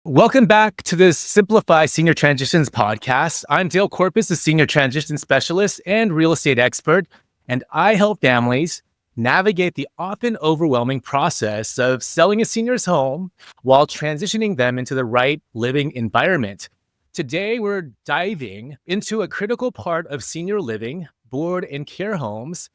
Welcome back to the Simplify Senior Transitions podcast. I'm Dale Corpus, a Senior Transition Specialist and real estate expert, and I help families navigate the often overwhelming process of selling a senior's home while transitioning them into the right living environment. Today, we're diving into a critical part of senior living, board and care homes.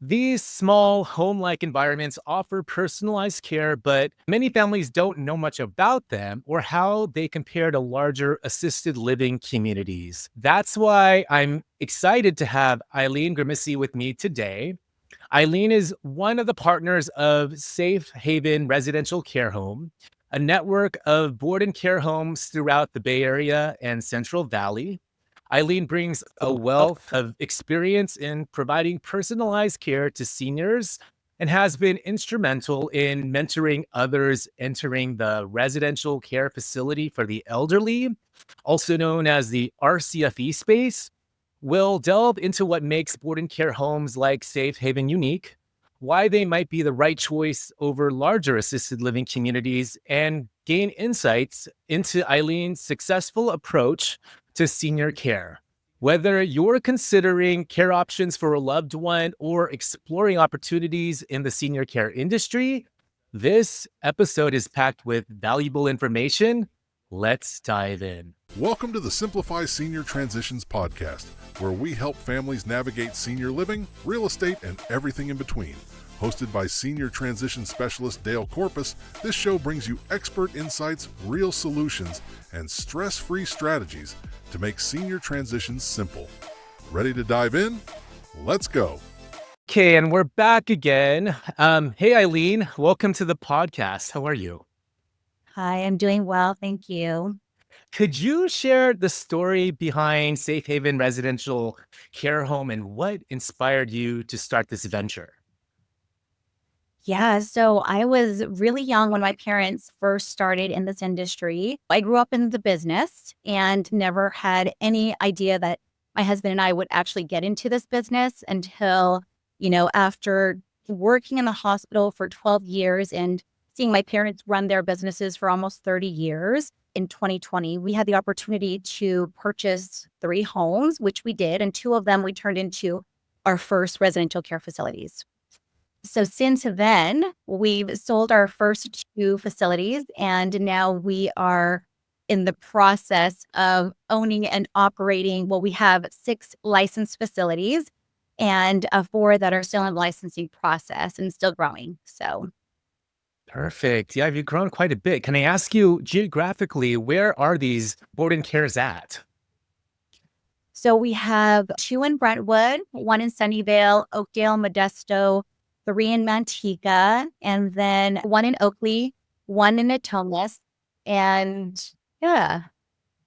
These small home-like environments offer personalized care, but many families don't know much about them or how they compare to larger assisted living communities. That's why I'm excited to have Aileen Grimesey with me today. Aileen is one of the partners of Safe Haven Residential Care Home, a network of board and care homes throughout the Bay Area and Central Valley. Aileen brings a wealth of experience in providing personalized care to seniors and has been instrumental in mentoring others entering the residential care facility for the elderly, also known as the RCFE space. We'll delve into what makes board and care homes like Safe Haven unique, why they might be the right choice over larger assisted living communities, and gain insights into Eileen's successful approach to senior care. Whether you're considering care options for a loved one or exploring opportunities in the senior care industry, this episode is packed with valuable information. Let's dive in. Welcome to the Simplify Senior Transitions podcast, where we help families navigate senior living, real estate, and everything in between. Hosted by Senior Transition Specialist Dale Corpus, this show brings you expert insights, real solutions, and stress-free strategies to make senior transitions simple. Ready to dive in? Let's go. Okay, and we're back again. Hey, Aileen, welcome to the podcast. How are you? Hi, I'm doing well. Thank you. Could you share the story behind Safe Haven Residential Care Home and what inspired you to start this venture? Yeah, so I was really young when my parents first started in this industry. I grew up in the business and never had any idea that my husband and I would actually get into this business until, after working in the hospital for 12 years and seeing my parents run their businesses for almost 30 years. In 2020, we had the opportunity to purchase 3 homes, which we did, and 2 of them we turned into our first residential care facilities. So since then, we've sold our first 2 facilities, and now we are in the process of owning and operating. Well, we have 6 licensed facilities and 4 that are still in the licensing process and still growing. So Perfect. Yeah, you've grown quite a bit. Can I ask you geographically, where are these board and cares at? we have 2 in Brentwood, 1 in Sunnyvale, Oakdale, Modesto, 3 in Manteca, and then 1 in Oakley, 1 in Natomas. And yeah.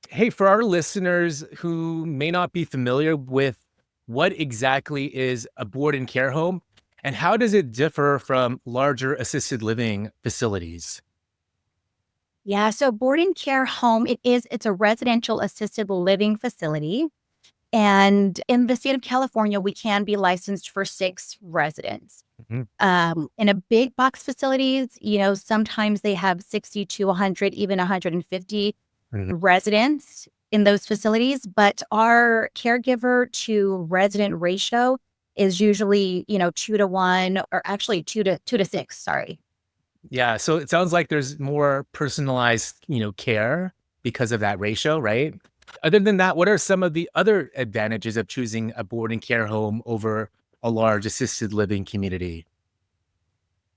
Hey, for our listeners who may not be familiar with what exactly is a board and care home and how does it differ from larger assisted living facilities? Yeah, so board and care home, it's a residential assisted living facility. And in the state of California, we can be licensed for 6 residents. Mhm. In a big box facilities, sometimes they have 60 to 100, even 150 Mhm. residents in those facilities. But our caregiver to resident ratio is usually, 2 to 1, or actually 2 to 6. Sorry. Yeah, so it sounds like there's more personalized, care because of that ratio, right? Other than that, what are some of the other advantages of choosing a board and care home over a large assisted living community?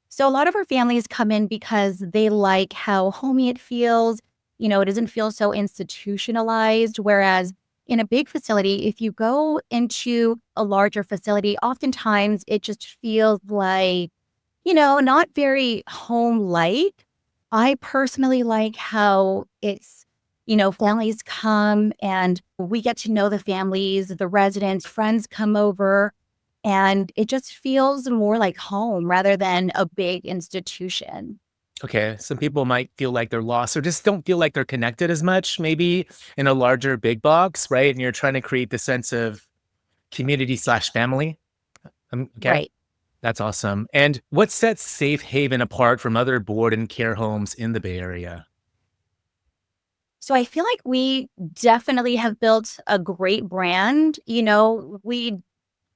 So a lot of our families come in because they like how homey it feels. It doesn't feel so institutionalized. Whereas in a big facility, if you go into a larger facility, oftentimes it just feels like, not very home-like. I personally like how it's, families come and we get to know the families, the residents, friends come over, and it just feels more like home rather than a big institution. Okay, some people might feel like they're lost or just don't feel like they're connected as much, maybe in a larger big box, right? And you're trying to create the sense of community slash family. Okay, Right. that's awesome. And what sets Safe Haven apart from other board and care homes in the Bay Area? So I feel like we definitely have built a great brand. We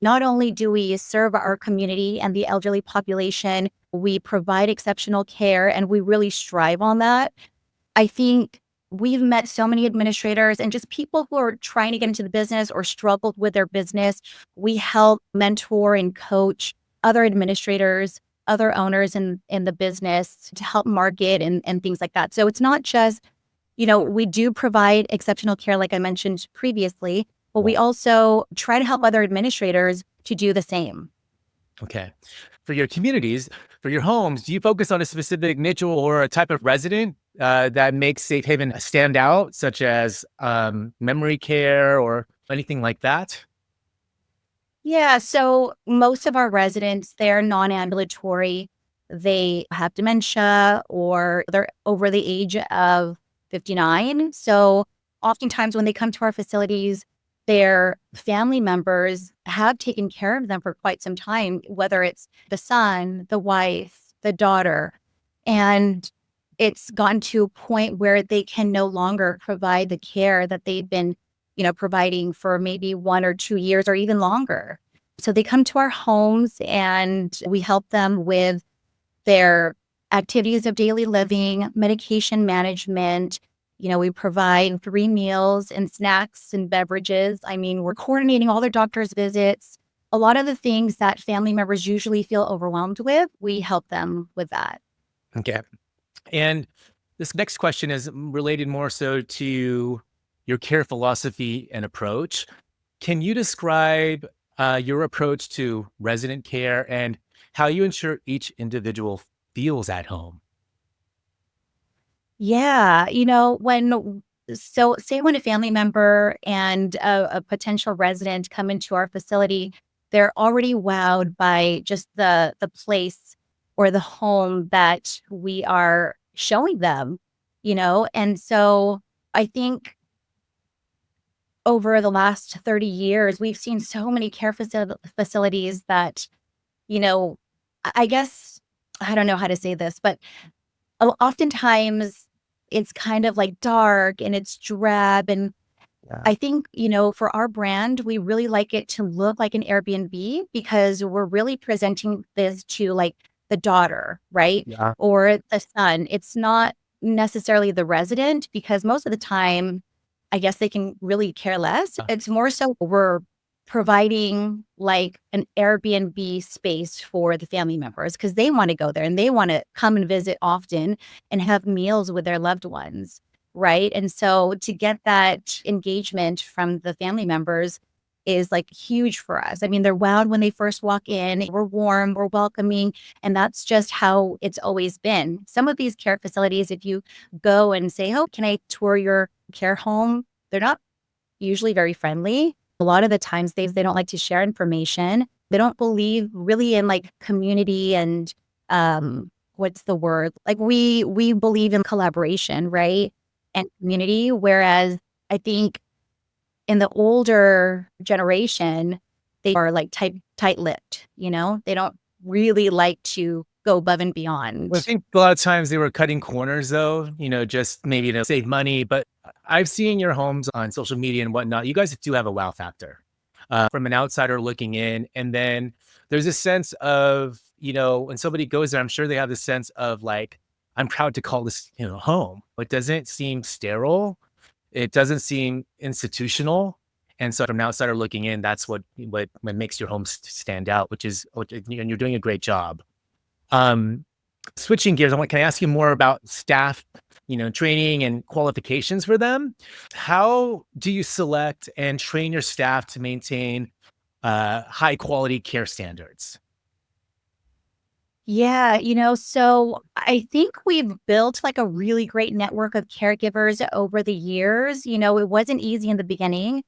not only do we serve our community and the elderly population, we provide exceptional care and we really strive on that. I think we've met so many administrators and just people who are trying to get into the business or struggled with their business. We help mentor and coach other administrators, other owners in the business to help market and things like that. So it's not just, we do provide exceptional care, like I mentioned previously, but we also try to help other administrators to do the same. Okay. For your communities, for your homes, do you focus on a specific niche or a type of resident that makes Safe Haven stand out, such as memory care or anything like that? Yeah, so most of our residents, they're non-ambulatory. They have dementia or they're over the age of 59. So oftentimes when they come to our facilities, their family members have taken care of them for quite some time, whether it's the son, the wife, the daughter. And it's gotten to a point where they can no longer provide the care that they've been providing for maybe 1 or 2 years or even longer. So they come to our homes and we help them with their activities of daily living, medication management. We provide 3 meals and snacks and beverages. I mean, we're coordinating all their doctor's visits. A lot of the things that family members usually feel overwhelmed with, we help them with that. Okay. And this next question is related more so to your care philosophy and approach. Can you describe your approach to resident care and how you ensure each individual feels at home? Yeah, say when a family member and a potential resident come into our facility, they're already wowed by just the place or the home that we are showing them, and so I think over the last 30 years, we've seen so many facilities that, you know, I guess I don't know how to say this, but oftentimes it's kind of like dark and it's drab. And Yeah. I think, for our brand, we really like it to look like an Airbnb because we're really presenting this to like the daughter, right? Yeah. Or the son. It's not necessarily the resident because most of the time, I guess they can really care less. It's more so we're providing like an Airbnb space for the family members because they want to go there and they want to come and visit often and have meals with their loved ones. Right. And so to get that engagement from the family members is like huge for us. I mean, they're wowed when they first walk in. We're warm, we're welcoming. And that's just how it's always been. Some of these care facilities, if you go and say, oh, can I tour your care home? They're not usually very friendly. A lot of the times they don't like to share information. They don't believe really in like community and what's the word? Like we believe in collaboration, right? And community. Whereas I think in the older generation, they are like tight-lipped, they don't really like to go above and beyond. Well, I think a lot of times they were cutting corners though, just maybe to save money. But I've seen your homes on social media and whatnot. You guys do have a wow factor from an outsider looking in. And then there's a sense of, when somebody goes there, I'm sure they have this sense of like, I'm proud to call this, home. It doesn't seem sterile. It doesn't seem institutional. And so from an outsider looking in, that's what makes your home stand out, and you're doing a great job. Switching gears, can I ask you more about staff, training and qualifications for them? How do you select and train your staff to maintain high quality care standards? Yeah, so I think we've built like a really great network of caregivers over the years. It wasn't easy in the beginning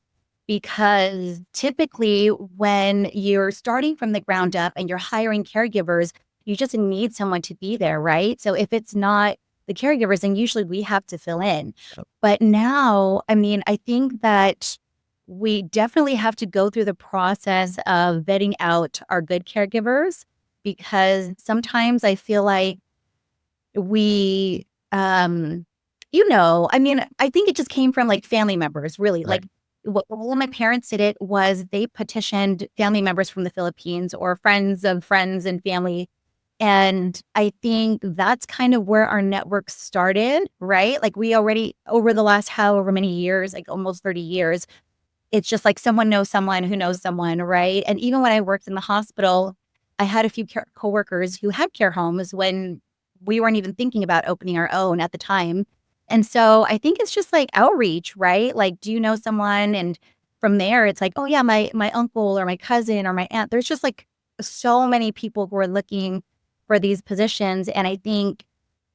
because typically when you're starting from the ground up and you're hiring caregivers, you just need someone to be there, right? So if it's not the caregivers, then usually we have to fill in. Yep. But now, I mean, I think that we definitely have to go through the process of vetting out our good caregivers because sometimes I feel like we I mean, I think it just came from like family members, really. Right. Like what all of my parents did it was they petitioned family members from the Philippines or friends of friends and family. And I think that's kind of where our network started, right? Like we already, over the last however many years, like almost 30 years, it's just like someone knows someone who knows someone, right? And even when I worked in the hospital, I had a few coworkers who had care homes when we weren't even thinking about opening our own at the time. And so I think it's just like outreach, right? Like, do you know someone? And from there, it's like, oh yeah, my uncle or my cousin or my aunt. There's just like so many people who are looking for these positions. And I think,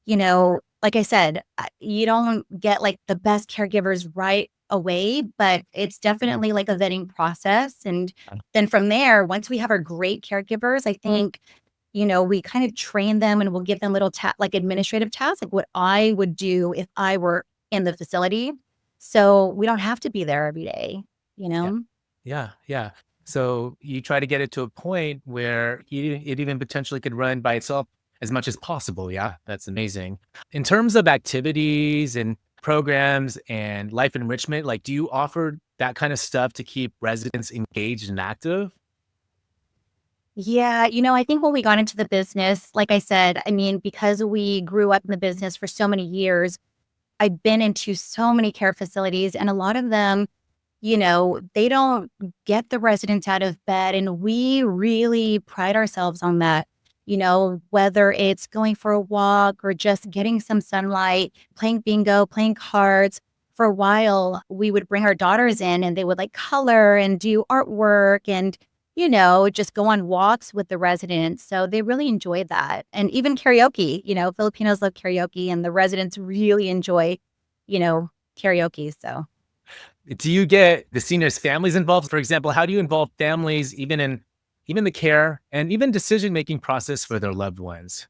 like I said, you don't get like the best caregivers right away, but it's definitely like a vetting process. And then from there, once we have our great caregivers, I think, we kind of train them and we'll give them little like administrative tasks, like what I would do if I were in the facility. So we don't have to be there every day, you Yeah. know? Yeah. Yeah. So you try to get it to a point where it even potentially could run by itself as much as possible. Yeah. That's amazing. In terms of activities and programs and life enrichment, like, do you offer that kind of stuff to keep residents engaged and active? Yeah, I think when we got into the business, like I said, I mean, because we grew up in the business for so many years, I've been into so many care facilities and a lot of them, they don't get the residents out of bed. And we really pride ourselves on that, whether it's going for a walk or just getting some sunlight, playing bingo, playing cards. For a while, we would bring our daughters in and they would like color and do artwork and, just go on walks with the residents. So they really enjoyed that. And even karaoke, Filipinos love karaoke and the residents really enjoy, you know, karaoke. So. Do you get the seniors' families involved? For example, how do you involve families even the care and even decision-making process for their loved ones?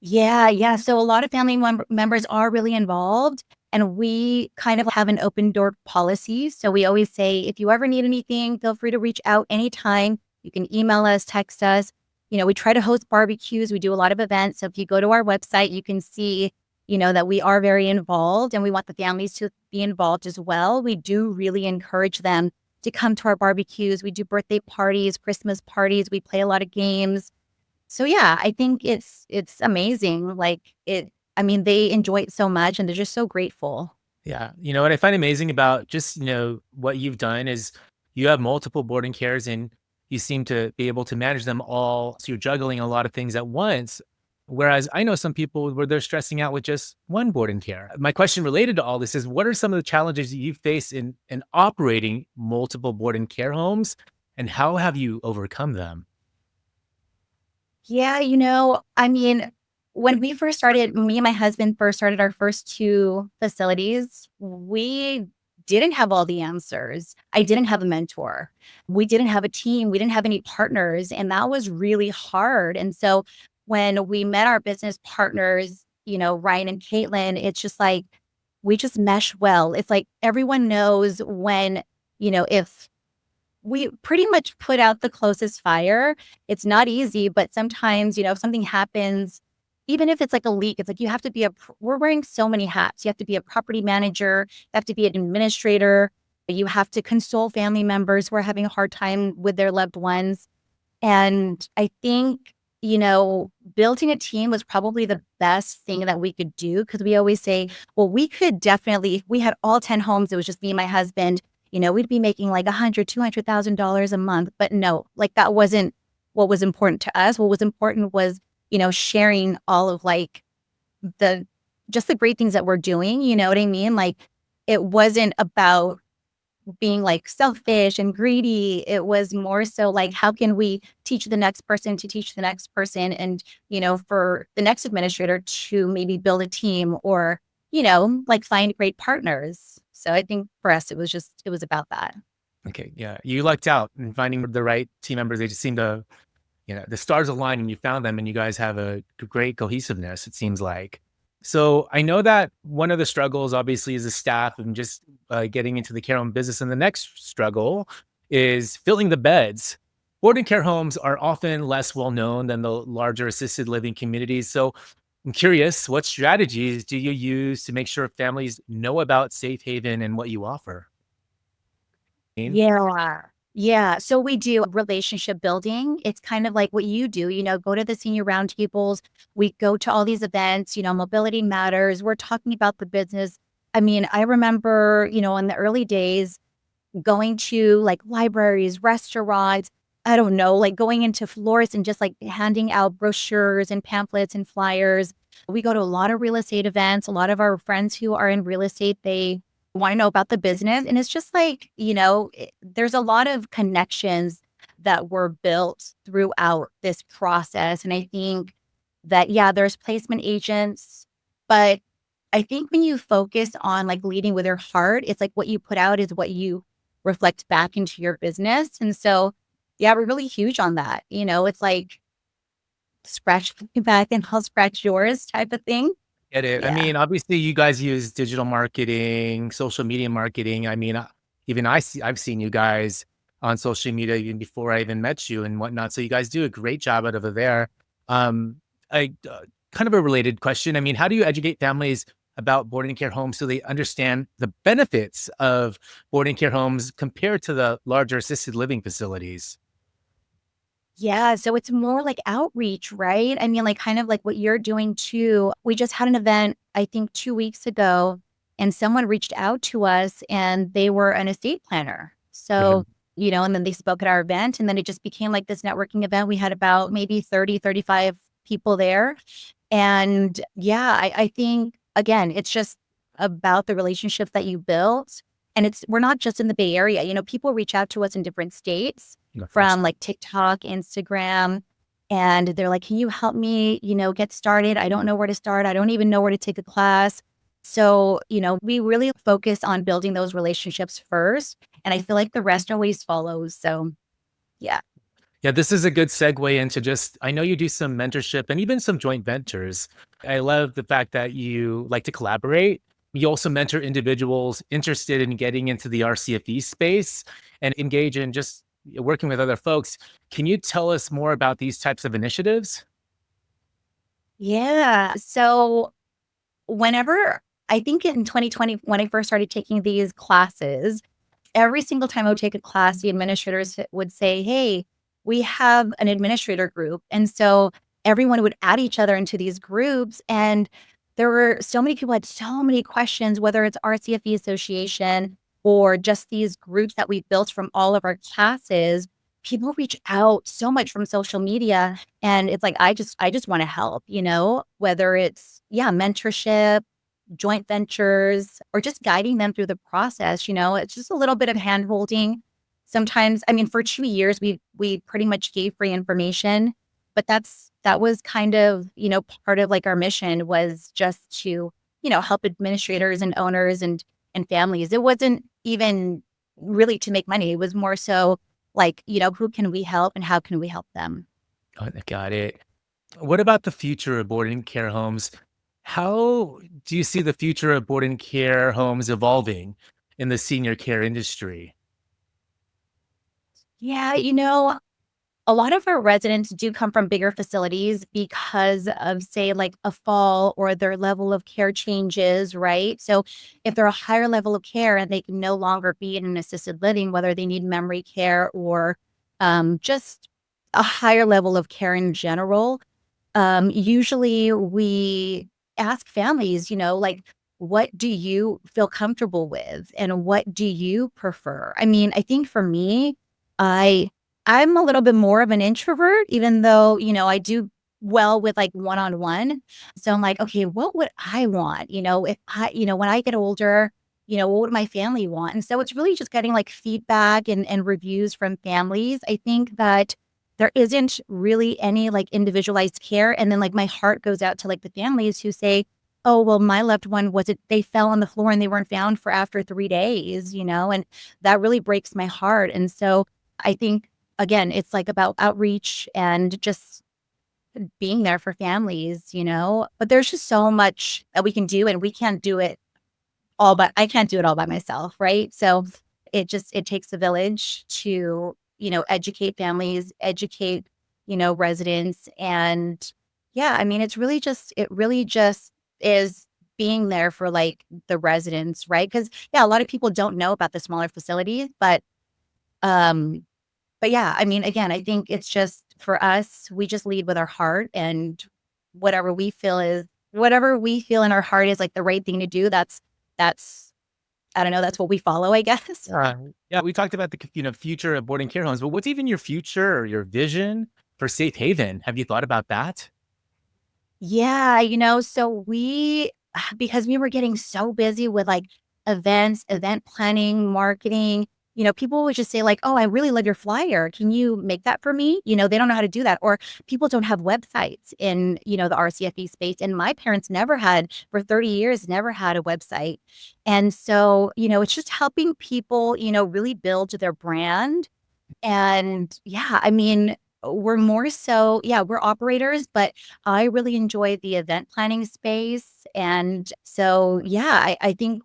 Yeah, yeah. So a lot of family members are really involved, and we kind of have an open door policy. So we always say, if you ever need anything, feel free to reach out anytime. You can email us, text us. We try to host barbecues. We do a lot of events. So if you go to our website, you can see, that we are very involved and we want the families to be involved as well. We do really encourage them to come to our barbecues. We do birthday parties, Christmas parties. We play a lot of games. So yeah, I think it's amazing. I mean, they enjoy it so much and they're just so grateful. Yeah. What I find amazing about just, what you've done is you have multiple boarding cares and you seem to be able to manage them all. So you're juggling a lot of things at once. Whereas I know some people where they're stressing out with just one boarding care. My question related to all this is what are some of the challenges that you face in operating multiple boarding care homes and how have you overcome them? Yeah, I mean, when we first started, me and my husband first started our first two facilities, we didn't have all the answers. I didn't have a mentor. We didn't have a team. We didn't have any partners. And that was really hard. And so when we met our business partners, Ryan and Caitlin, it's just like we just mesh well. It's like everyone knows when, if we pretty much put out the closest fire. It's not easy, but sometimes, if something happens, even if it's like a leak, it's like you have to be we're wearing so many hats. You have to be a property manager, you have to be an administrator, you have to console family members who are having a hard time with their loved ones. And I think, building a team was probably the best thing that we could do because we always say, well, if we had all 10 homes, it was just me and my husband, we'd be making like $200,000 a month. But no, like that wasn't what was important to us. What was important was, sharing all of like just the great things that we're doing. You know what I mean? Like it wasn't about being like selfish and greedy. It was more so like, how can we teach the next person to teach the next person? And, for the next administrator to maybe build a team or, like find great partners. So I think for us, it was about that. Okay. Yeah. You lucked out in finding the right team members. They just seem to, the stars aligned and you found them and you guys have a great cohesiveness, it seems like. So I know that one of the struggles obviously is the staff and just getting into the care home business. And the next struggle is filling the beds. Boarding care homes are often less well known than the larger assisted living communities. So I'm curious, what strategies do you use to make sure families know about Safe Haven and what you offer? Yeah. Yeah. So we do relationship building. It's kind of like what you do, go to the senior roundtables. We go to all these events, mobility matters. We're talking about the business. I mean, I remember, in the early days, going to like libraries, restaurants, I don't know, like going into floors and just like handing out brochures and pamphlets and flyers. We go to a lot of real estate events. A lot of our friends who are in real estate, they want to know about the business. And it's just like, there's a lot of connections that were built throughout this process. And I think that, yeah, there's placement agents, but I think when you focus on like leading with your heart, it's like what you put out is what you reflect back into your business. And so, yeah, we're really huge on that. It's like scratch my back and I'll scratch yours type of thing. Get it. I Yeah. mean, obviously, you guys use digital marketing, social media marketing. I mean, even I've seen you guys on social media even before I even met you and whatnot. So you guys do a great job out of there. Um, I kind of a related question. I mean, how do you educate families about boarding care homes so they understand the benefits of boarding care homes compared to the larger assisted living facilities? Yeah. So it's more like outreach, right? I mean, like kind of like what you're doing too. We just had an event, I think 2 weeks ago, and someone reached out to us and they were an estate planner. So, Mhm. and then they spoke at our event and then it just became like this networking event. We had about maybe 30, 35 people there. And yeah, I think again, it's just about the relationships that you built. And we're not just in the Bay Area. People reach out to us in different states Of course. from like TikTok, Instagram, and they're like, "Can you help me, get started? I don't know where to start. I don't even know where to take a class." So, we really focus on building those relationships first, and I feel like the rest always follows. So, yeah. Yeah, this is a good segue into just I know you do some mentorship and even some joint ventures. I love the fact that you like to collaborate. You also mentor individuals interested in getting into the RCFE space and engage in just working with other folks. Can you tell us more about these types of initiatives? Yeah. So, whenever I think in 2020 when I first started taking these classes, every single time I would take a class, the administrators would say, "Hey, we have an administrator group." And so everyone would add each other into these groups. And there were so many people had so many questions, whether it's RCFE Association or just these groups that we built from all of our classes. People reach out so much from social media. And it's like, I just want to help, whether it's, yeah, mentorship, joint ventures, or just guiding them through the process. It's just a little bit of hand holding. Sometimes, I mean, for 2 years, we pretty much gave free information, but that was kind of, part of like our mission was just to, help administrators and owners and families. It wasn't even really to make money. It was more so like, who can we help and how can we help them? Got it. What about the future of boarding care homes? How do you see the future of boarding care homes evolving in the senior care industry? Yeah, a lot of our residents do come from bigger facilities because of, say, like a fall or their level of care changes, right? So if they're a higher level of care and they can no longer be in an assisted living, whether they need memory care or just a higher level of care in general, usually we ask families, like, what do you feel comfortable with and what do you prefer? I mean, I think for me, I I'm a little bit more of an introvert, even though, I do well with like one-on-one. So I'm like, okay, what would I want? If when I get older, what would my family want? And so it's really just getting like feedback and reviews from families. I think that there isn't really any like individualized care. And then like my heart goes out to like the families who say, oh, well, my loved one they fell on the floor and they weren't found for after 3 days, and that really breaks my heart. And so I think, again, it's like about outreach and just being there for families. But there's just so much that we can do and we can't do it all, but I can't do it all by myself. Right. So it takes a village to, educate families, educate, residents and yeah, I mean, it really just is being there for like the residents, right? Because yeah, a lot of people don't know about the smaller facilities, um, but yeah, I mean, again, I think it's just for us, we just lead with our heart and whatever we feel is whatever we feel in our heart is like the right thing to do. That's I don't know, that's what we follow, I guess. Yeah, we talked about the future of boarding care homes, but what's even your future or your vision for Safe Haven? Have you thought about that? Yeah, so we because we were getting so busy with like events, event planning, marketing, people would just say like, "Oh, I really love your flyer. Can you make that for me?" They don't know how to do that or people don't have websites in, the RCFE space and my parents never had for 30 years never had a website. And so, it's just helping people, really build their brand and yeah, I mean, we're more so, yeah, we're operators, but I really enjoy the event planning space. And so, yeah, I think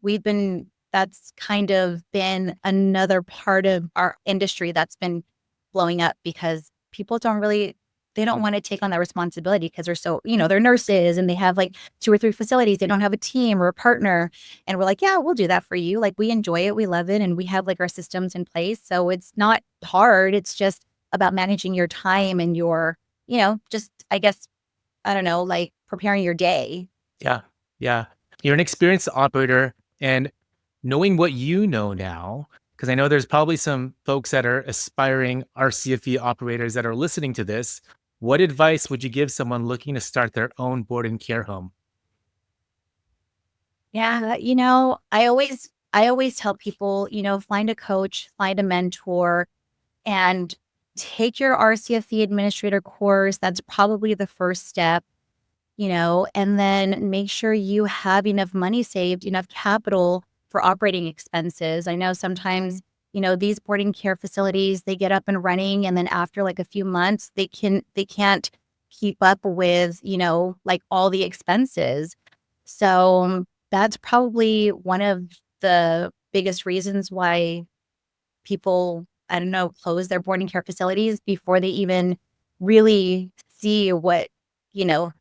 that's kind of been another part of our industry that's been blowing up because people they don't want to take on that responsibility because they're so, they're nurses and they have like 2 or 3 facilities. They don't have a team or a partner. And we're like, yeah, we'll do that for you. Like we enjoy it. We love it. And we have like our systems in place. So it's not hard. It's just about managing your time and your, just, I guess, I don't know, like preparing your day. Yeah. Yeah. You're an experienced operator and knowing what you know now, because I know there's probably some folks that are aspiring RCFE operators that are listening to this. What advice would you give someone looking to start their own board and care home? Yeah. I always tell people, find a coach, find a mentor, and take your RCFE administrator course. That's probably the first step, and then make sure you have enough money saved, enough capital for operating expenses. I know sometimes, these boarding care facilities, they get up and running and then after like a few months, they can't keep up with, like all the expenses. So that's probably one of the biggest reasons why people, I don't know, close their boarding care facilities before they even really see what, you know,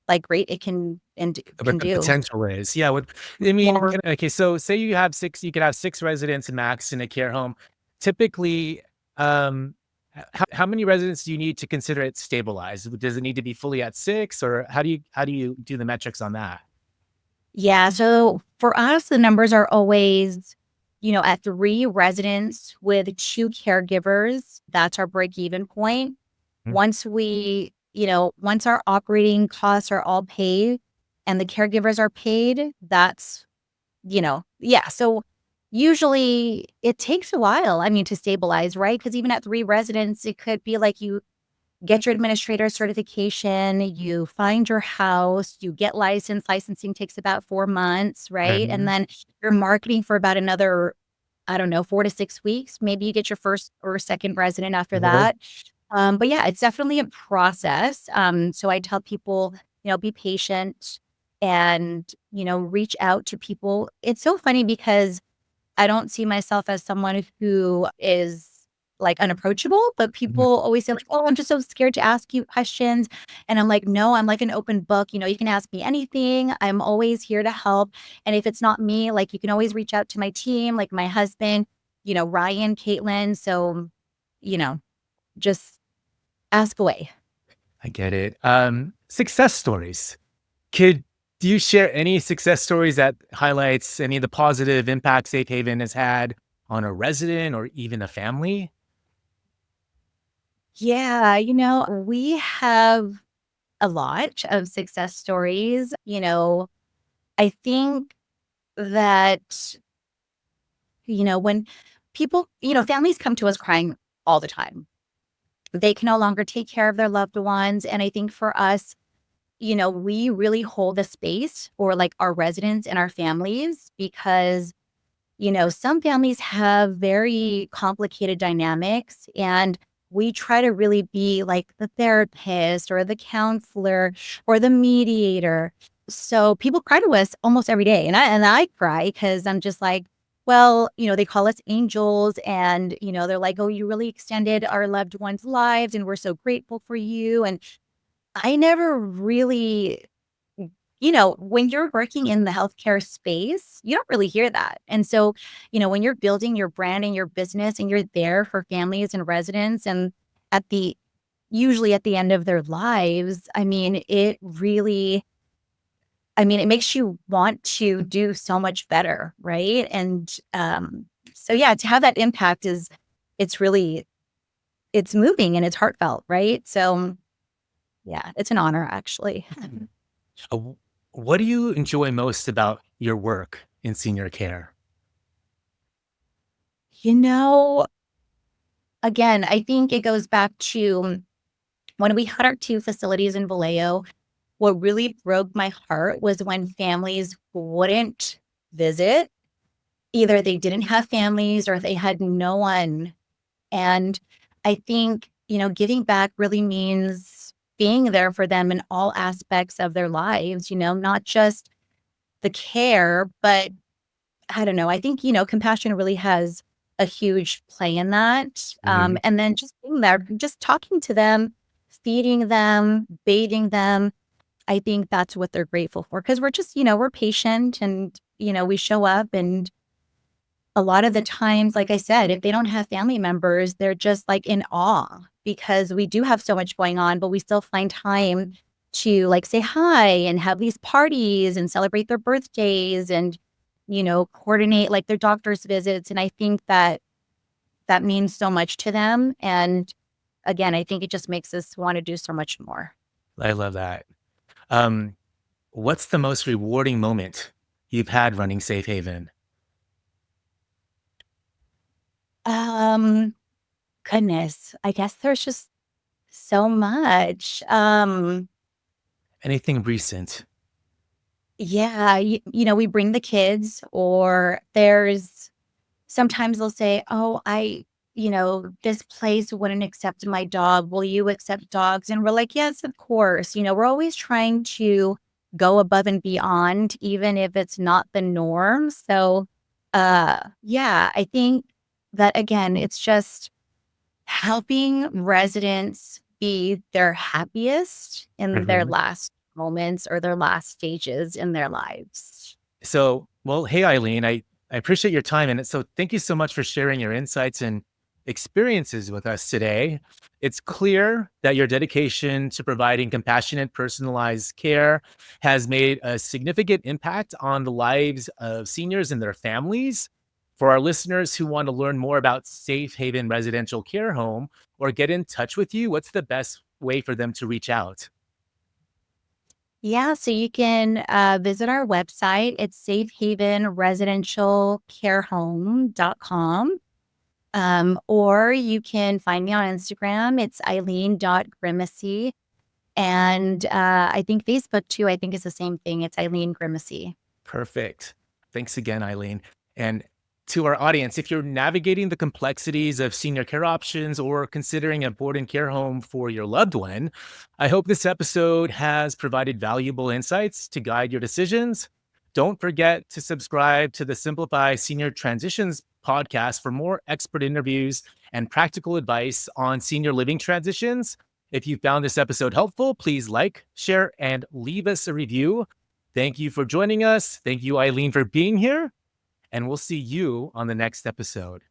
like great it can and can What the do. potential is. Yeah. What I mean, okay. So say you could have 6 residents max in a care home. Typically, how many residents do you need to consider it stabilized? Does it need to be fully at 6 or how do you do the metrics on that? Yeah, so for us, the numbers are always, at 3 residents with 2 caregivers, that's our break-even point. Mhm. Once our operating costs are all paid and the caregivers are paid, that's, yeah, so usually it takes a while, I mean, to stabilize, right? Because even at 3 residents, it could be like you get your administrator certification, you find your house, you get licensed. Licensing takes about 4 months, right? And Mhm. then you're marketing for about another, I don't know, 4 to 6 weeks. Maybe you get your first or second resident after Mhm. that. But yeah, it's definitely a process. So I tell people, be patient and, reach out to people. It's so funny because I don't see myself as someone who is like unapproachable, but Mhm. people always say like, "Oh, I'm just so scared to ask you questions." And I'm like, "No, I'm like an open book. You can ask me anything. I'm always here to help. And if it's not me, like you can always reach out to my team, like my husband, Ryan, Caitlin. So, you know, just ask away." I get it. Success stories. Could you share any success stories that highlights any of the positive impacts Safe Haven has had on a resident or even a family? Yeah, we have a lot of success stories. I think that when people, families come to us crying all the time. They can no longer take care of their loved ones. And I think for us, we really hold the space for like our residents and our families because, some families have very complicated dynamics and we try to really be like the therapist or the counselor or the mediator. So people cry to us almost every day. And I cry because I'm just like, well, they call us angels and, they're like, oh, you really extended our loved ones' lives and we're so grateful for you. And I never really, when you're working in the healthcare space, you don't really hear that. And so, when you're building your brand and your business and you're there for families and residents and at the usually at the end of their lives, it makes you want to do so much better, right? And so yeah, to have that impact it's really it's moving and it's heartfelt, right? So yeah, it's an honor actually. Uh, What do you enjoy most about your work in senior care? You know, Again, I think it goes back to when we had our two facilities in Vallejo. What really broke my heart was when families wouldn't visit. Either they didn't have families or they had no one. And I think, giving back really means being there for them in all aspects of their lives, not just the care, but I don't know. I think, compassion really has a huge play in that. Mhm. And then just being there, just talking to them, feeding them, bathing them. I think that's what they're grateful for because we're just, we're patient and, we show up and a lot of the times, like I said, if they don't have family members, they're just like in awe because we do have so much going on, but we still find time to like say hi and have these parties and celebrate their birthdays and, coordinate like their doctor's visits. And I think that means so much to them. And again, I think it just makes us want to do so much more. I love that. Um, what's the most rewarding moment you've had running Safe Haven? Um, Goodness, I guess there's just so much. Anything recent? Yeah, we bring the kids or there's sometimes they'll say, "Oh, this place wouldn't accept my dog. Will you accept dogs?" And we're like, "Yes, of course." We're always trying to go above and beyond, even if it's not the norm. So, yeah, I think that again, it's just helping residents be their happiest in their Mhm. last moments or their last stages in their lives. Well, hey, Eileen, I appreciate your time. And so thank you so much for sharing your insights and experiences with us today. It's clear that your dedication to providing compassionate, personalized care has made a significant impact on the lives of seniors and their families. For our listeners who want to learn more about Safe Haven Residential Care Home or get in touch with you, what's the best way for them to reach out? Yeah, so you can visit our website. It's safehavenresidentialcarehome.com. Or you can find me on Instagram. It's Aileen.Grimesey. And I think Facebook too, I think is the same thing. It's Aileen Grimesey. Perfect. Thanks again, Eileen. And to our audience, if you're navigating the complexities of senior care options or considering a board and care home for your loved one, I hope this episode has provided valuable insights to guide your decisions. Don't forget to subscribe to the Simplify Senior Transitions podcast for more expert interviews and practical advice on senior living transitions. If you found this episode helpful, please like, share, and leave us a review. Thank you for joining us. Thank you, Eileen, for being here. And we'll see you on the next episode.